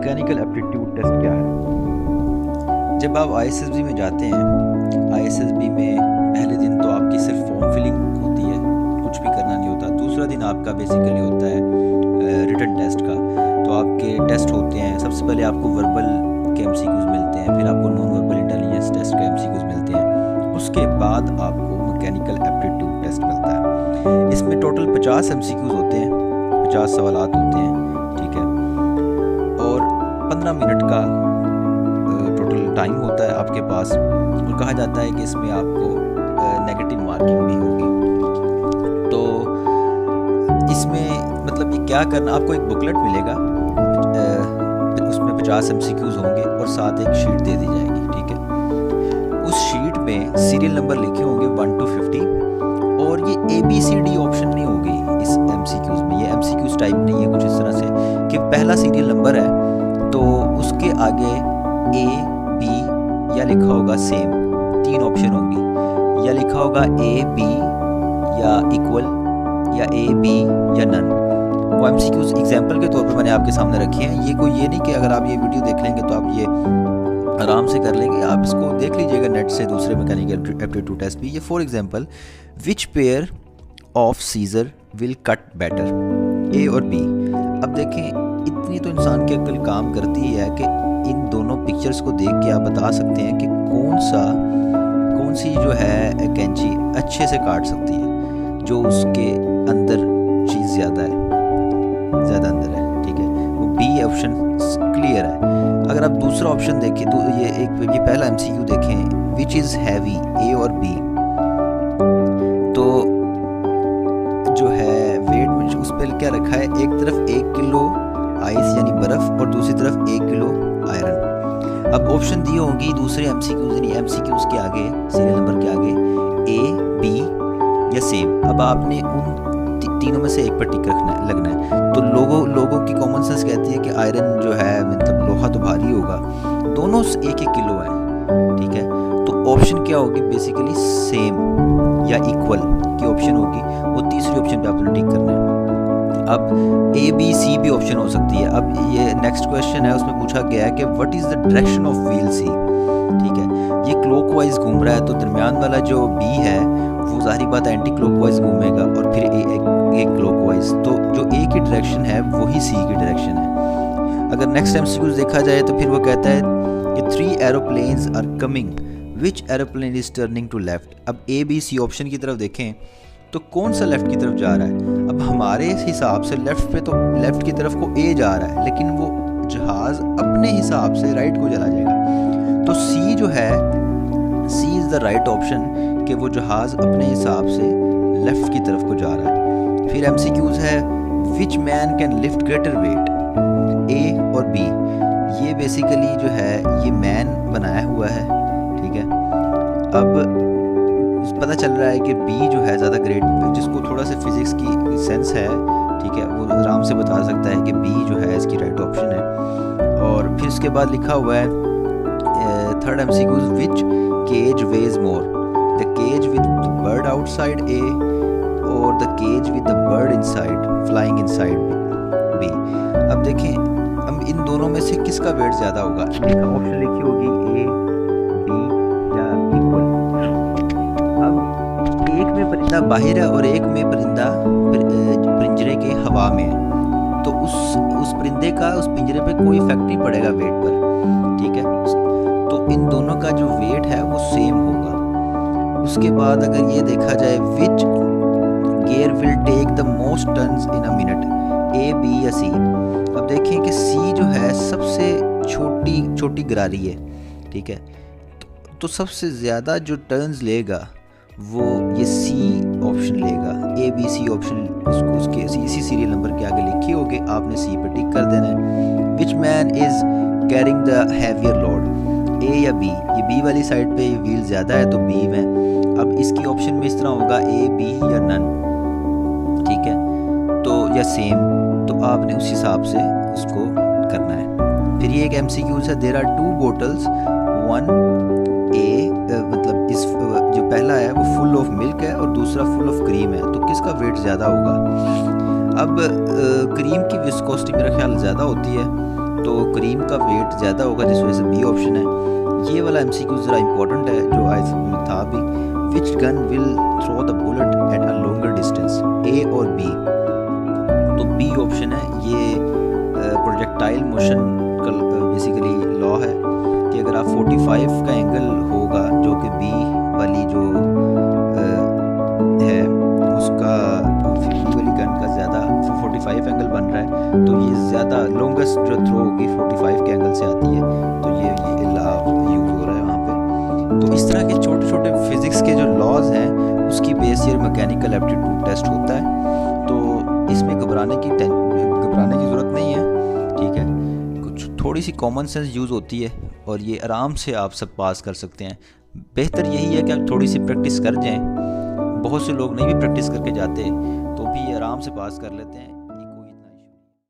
Mechanical aptitude test क्या है? जब आप आईएसएसबी में जाते हैं, आईएसएसबी में पहले दिन तो आपकी सिर्फ फॉर्म फिलिंग होती है, कुछ भी करना नहीं होता। दूसरा दिन आपका बेसिकली होता है रिटन टेस्ट का। तो आपके टेस्ट होते हैं, सबसे पहले आपको वर्बल के एमसीक्यूज मिलते हैं, फिर आपको नॉन वर्बल इंटेलिजेंस टेस्ट के एमसीक्यूज मिलते हैं, उसके बाद आपको मैकेनिकल एप्टीट्यूड टेस्ट मिलता है। इसमें टोटल 50 एमसीक्यूज होते हैं, 50 सवालात होते हैं, ठीक है, और 15 मिनट का टोटल टाइम होता है आपके पास। और कहा जाता है कि इसमें आपको नेगेटिव मार्किंग भी होगी। तो इसमें मतलब ये क्या करना, आपको एक बुकलेट मिलेगा, उसमें 50 एमसीक्यूज होंगे और साथ एक शीट दे दी जाएगी, ठीक है। उस शीट में सीरियल नंबर लिखे होंगे 1 to 50, और ये ABCD ऑप्शन नहीं होगी इस एमसीक्यूज में। ये एमसीक्यूज टाइप नहीं है कुछ इस तरह से कि पहला सीरियल नंबर है तो उसके आगे A B या लिखा होगा सेम, 3 ऑप्शन होंगी, या लिखा होगा A B या इक्वल, या A B या नन। वो एमसीक्यूज एग्जांपल के तौर पे मैंने आपके सामने रखी हैं। ये कोई ये नहीं कि अगर आप ये वीडियो देख लेंगे तो आप ये आराम से कर लेंगे, आप इसको देख लीजिएगा नेट से, दूसरे मैकेनिकल एप्टीट्यूड टेस्ट भी। ये for example, which pair of scissor will cut better, A और B। अब देखें, इतनी तो इंसान की अक्ल काम करती है कि इन दोनों पिक्चर्स को देख के आप बता सकते हैं कि कौन सी जो है कैंची अच्छे से काट सकती है, जो उसके अंदर चीज़ ज़्यादा अंदर है, ठीक है। वो B ऑप्शन क्लियर है। अगर आप दूसरा ऑप्शन देखें तो ये पहला एमसीक्यू देखें, विच इज़ हैवी, A और B। तो जो है वेट में उस पर क्या रखा है, एक तरफ 1 किलो आइस यानी बर्फ़ और दूसरी तरफ 1 किलो आयरन। अब ऑप्शन दी होंगी दूसरे एमसीक्यूज यानी एमसीक्यूज के आगे, सीरियल नंबर के आगे A B या सेम। अब आपने उन तीनों में से एक पर टिक लगना है। तो लोगों की कॉमन सेंस कहती है कि आयरन जो है मतलब लोहा तो भारी होगा, दोनों 1-1 किलो है, ठीक है। तो ऑप्शन क्या होगी, बेसिकली सेम या इक्वल की ऑप्शन होगी, वो तीसरी ऑप्शन पे आपने टिक करना है। अब A B C भी ऑप्शन हो सकती है। अब ये नेक्स्ट क्वेश्चन है, उसमें पूछा गया है कि what is the direction of wheel C, ठीक है। ये क्लॉकवाइज घूम रहा है, तो दरमियान वाला जो B है वो ज़ाहिर बात है एंटी क्लॉकवाइज घूमेगा, और फिर एक क्लॉकवाइज। तो जो A की डायरेक्शन है वही C की डायरेक्शन है। अगर नेक्स्ट एमसीक्यूज देखा जाए तो फिर वो कहता है कि 3 aeroplanes are coming, which aeroplane is turning to left. अब A B C ऑप्शन की तरफ देखें तो कौन सा लेफ़्ट की तरफ जा रहा है। अब हमारे हिसाब से लेफ़्ट की तरफ को A जा रहा है, लेकिन वो जहाज़ अपने हिसाब से राइट को चला जाएगा। तो C जो है, C is the right option कि वो जहाज़ अपने हिसाब से लेफ़्ट की तरफ को जा रहा है। फिर एमसीक्यूज है, which man can lift greater weight, A और B। ये बेसिकली जो है ये मैन बनाया हुआ है, ठीक है। अब पता चल रहा है कि B जो है ज़्यादा ग्रेट, जिसको थोड़ा सा फिजिक्स की सेंस है, ठीक है, वो आराम से बता सकता है कि B जो है इसकी राइट ऑप्शन है। और फिर उसके बाद लिखा हुआ है third MCQs, which cage weighs more, the cage with the bird outside A और the cage with the bird inside flying inside B। अब देखें, हम इन दोनों में से किसका वेट ज़्यादा होगा। ऑप्शन लिखी होगी A B या इक्वल। अब एक में परिंदा बाहर है और एक में परिंदा पिंजरे के हवा में है, तो उस परिंदे का उस पिंजरे पे कोई इफेक्ट नहीं पड़ेगा वेट पर, ठीक है। तो इन दोनों का जो वेट है वो सेम होगा। उसके बाद अगर ये देखा जाए, which gear will take the most turns in a minute, A B या C। अब देखें कि C जो है सबसे छोटी गरारी है, ठीक है। तो सबसे ज़्यादा जो टर्न्स लेगा वो ये C ऑप्शन लेगा। A B C ऑप्शन उसके इसी सीरियल नंबर के आगे लिखी होगी, आपने C पे टिक कर देना है। Which man is carrying the heavier load, A या B। ये B वाली साइड पे व्हील ज़्यादा है तो B में। अब इसकी ऑप्शन में इस तरह होगा A B या नन, ठीक है, तो या सेम। तो आपने उस हिसाब से उसको करना है। फिर ये एक एमसीक्यूज है, there are 2 bottles, one A मतलब इस जो पहला है वो फुल ऑफ मिल्क है और दूसरा फुल ऑफ क्रीम है, तो किसका वेट ज़्यादा होगा। अब क्रीम की विस्कोसिटी मेरा ख्याल ज़्यादा होती है तो करीम का वेट ज़्यादा होगा, जिस वजह से बी ऑप्शन है। ये वाला एमसीक्यू ज़रा इंपॉर्टेंट है जो आइस में था भी। Which gun will throw the bullet at a longer distance, A और बी? तो बी ऑप्शन है। ये प्रोजेक्टाइल मोशन का बेसिकली लॉ है कि अगर आप 45 का एंगल होगा, जो कि बी वाली जो है उसका 50 वाली गन का ज़्यादा 45 एंगल बन रहा है, तो ये ज़्यादा लॉन्गेस्ट जो थ्रो होगी 45 के एंगल से आती है। तो ये लॉ यूज़ हो रहा है वहाँ पे। तो इस तरह के छोटे छोटे फिज़िक्स के जो लॉज हैं उसकी बेस ये मैकेनिकल एप्टीट्यूड टेस्ट होता है। तो इसमें घबराने की ज़रूरत नहीं है, ठीक है। कुछ थोड़ी सी कॉमन सेंस यूज़ होती है और ये आराम से आप सब पास कर सकते हैं। बेहतर यही है कि आप थोड़ी सी प्रैक्टिस कर जाएं। बहुत से लोग नहीं भी प्रैक्टिस करके जाते तो भी आराम से पास कर लेते हैं।